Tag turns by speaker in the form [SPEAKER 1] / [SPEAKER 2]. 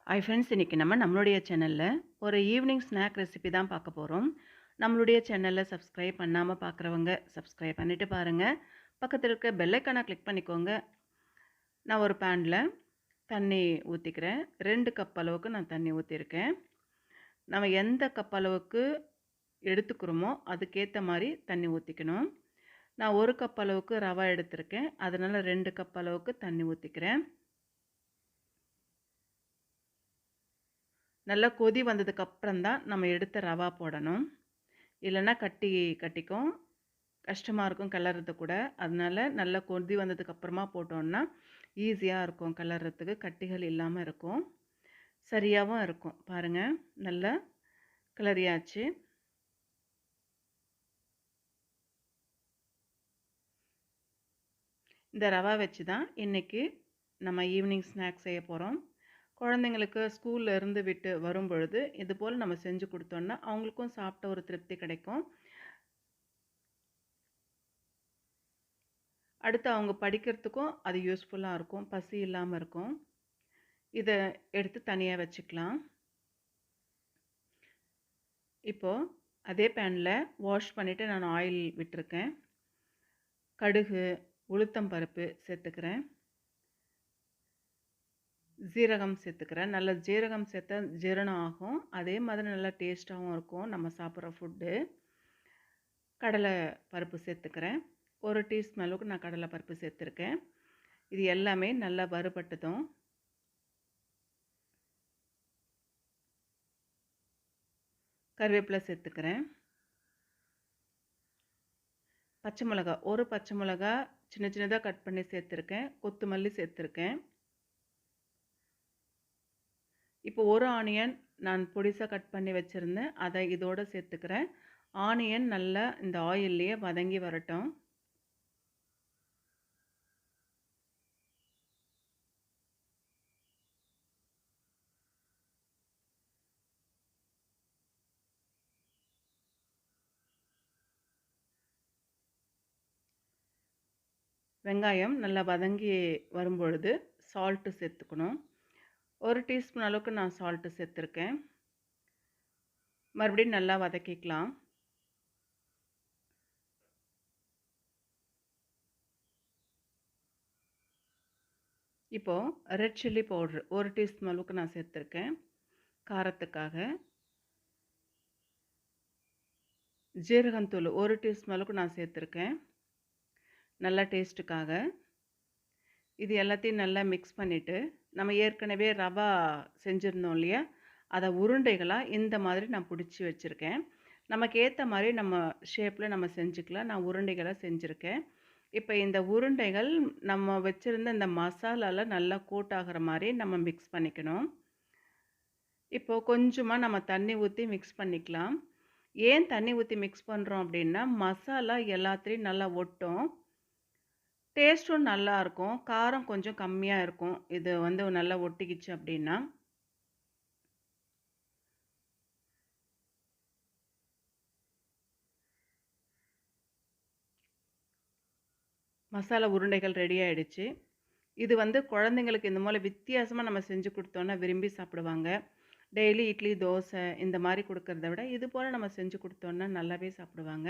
[SPEAKER 1] Hi friends, இன்னைக்கு நம்மளுடைய சேனலில் ஒரு ஈவினிங் ஸ்நாக் ரெசிபி தான் பார்க்க போகிறோம். நம்மளுடைய சேனலில் சப்ஸ்கிரைப் பண்ணாமல் பார்க்குறவங்க சப்ஸ்கிரைப் பண்ணிவிட்டு பாருங்கள். பக்கத்தில் இருக்க பெல் ஐக்கானை கிளிக் பண்ணிக்கோங்க. நான் ஒரு பேனில் தண்ணி ஊற்றிக்கிறேன். 2 கப் அளவுக்கு நான் தண்ணி ஊற்றிருக்கேன். நம்ம எந்த கப் அளவுக்கு எடுத்துக்கிறோமோ அதுக்கேற்ற மாதிரி தண்ணி ஊற்றிக்கணும். நான் 1 கப் அளவுக்கு ரவை எடுத்திருக்கேன், அதனால் 2 கப் அளவுக்கு தண்ணி ஊற்றிக்கிறேன். நல்லா கொதி வந்ததுக்கப்புறம் தான் நம்ம எடுத்த ரவா போடணும். இல்லைன்னா கட்டிக்கும், கஷ்டமாக இருக்கும் கிளறது கூட. அதனால நல்லா கொதி வந்ததுக்கப்புறமா போட்டோன்னா ஈஸியாக இருக்கும் கிளறதுக்கு, கட்டிகள் இல்லாமல் இருக்கும், சரியாகவும் இருக்கும். பாருங்கள், நல்லா கிளறியாச்சு. இந்த ரவா வச்சு தான் இன்றைக்கி நம்ம ஈவினிங் ஸ்நாக்ஸ் செய்ய போகிறோம். குழந்தைங்களுக்கு ஸ்கூலில் இருந்து விட்டு வரும் பொழுது இது போல் நம்ம செஞ்சு கொடுத்தோன்னா அவங்களுக்கும் சாப்பிட்ட ஒரு திருப்தி கிடைக்கும். அடுத்து அவங்க படிக்கிறதுக்கும் அது யூஸ்ஃபுல்லாக இருக்கும், பசி இல்லாமல் இருக்கும். இதை எடுத்து தனியாக வச்சுக்கலாம். இப்போது அதே பேனில் வாஷ் பண்ணிவிட்டு நான் ஆயில் விட்டுருக்கேன். கடுகு, உளுத்தம் பருப்பு சேர்த்துக்கிறேன். ஜீரகம் சேர்த்துக்கிறேன். நல்ல ஜீரகம் சேர்த்தா ஜீரணம் ஆகும், அதே மாதிரி நல்லா டேஸ்ட்டாகவும் இருக்கும் நம்ம சாப்பிட்ற ஃபுட்டு. கடலை பருப்பு சேர்த்துக்கிறேன். 1 டீஸ்பூன் அளவுக்கு நான் கடலை பருப்பு சேர்த்துருக்கேன். இது எல்லாமே நல்லா வறுபட்டதும் கருவேப்பிலை சேர்த்துக்கிறேன். பச்சை மிளகா, 1 பச்சை மிளகா சின்ன சின்னதாக கட் பண்ணி சேர்த்துருக்கேன். கொத்தமல்லி சேர்த்துருக்கேன். இப்போ 1 ஆனியன் நான் பொடிசாக கட் பண்ணி வச்சுருந்தேன், அதை இதோடு சேர்த்துக்கிறேன். ஆனியன் நல்லா இந்த ஆயில்லையே வதங்கி வரட்டும். வெங்காயம் நல்லா வதங்கி வரும்பொழுது சால்ட்டு சேர்த்துக்கணும். 1 டீஸ்பூன் அளவுக்கு நான் சால்ட்டு சேர்த்துருக்கேன். மறுபடியும் நல்லா வதக்கிக்கலாம். இப்போது ரெட் சில்லி பவுட்ரு 1 டீஸ்பூன் அளவுக்கு நான் சேர்த்துருக்கேன் காரத்துக்காக. ஜீரகத்தூள் 1 டீஸ்பூன் அளவுக்கு நான் சேர்த்துருக்கேன் நல்லா டேஸ்ட்டுக்காக. இது எல்லாத்தையும் நல்லா மிக்ஸ் பண்ணிவிட்டு நம்ம ஏற்கனவே ரவா செஞ்சுருந்தோம் இல்லையா, அதை உருண்டைகளாக இந்த மாதிரி நான் பிடிச்சி வச்சுருக்கேன். நமக்கு ஏற்ற மாதிரி நம்ம ஷேப்பில் நம்ம செஞ்சுக்கலாம். நான் உருண்டைகளாக செஞ்சுருக்கேன். இப்போ இந்த உருண்டைகள் நம்ம வச்சுருந்த இந்த மசாலாவில் நல்லா கோட் ஆகிற மாதிரி நம்ம மிக்ஸ் பண்ணிக்கணும். இப்போது கொஞ்சமாக நம்ம தண்ணி ஊற்றி மிக்ஸ் பண்ணிக்கலாம். ஏன் தண்ணி ஊற்றி மிக்ஸ் பண்ணுறோம் அப்படின்னா, மசாலா எல்லாத்துலேயும் நல்லா ஒட்டும், டேஸ்ட்டும் நல்லாயிருக்கும், காரம் கொஞ்சம் கம்மியாக இருக்கும். இது நல்லா ஒட்டிக்கிச்சு அப்படின்னா. மசாலா உருண்டைகள் ரெடி ஆகிடுச்சு. இது குழந்தைங்களுக்கு இந்த மாதிரி வித்தியாசமாக நம்ம செஞ்சு கொடுத்தோன்னா விரும்பி சாப்பிடுவாங்க. டெய்லி இட்லி, தோசை இந்த மாதிரி கொடுக்கறத விட இது போல் நம்ம செஞ்சு கொடுத்தோன்னா நல்லாவே சாப்பிடுவாங்க.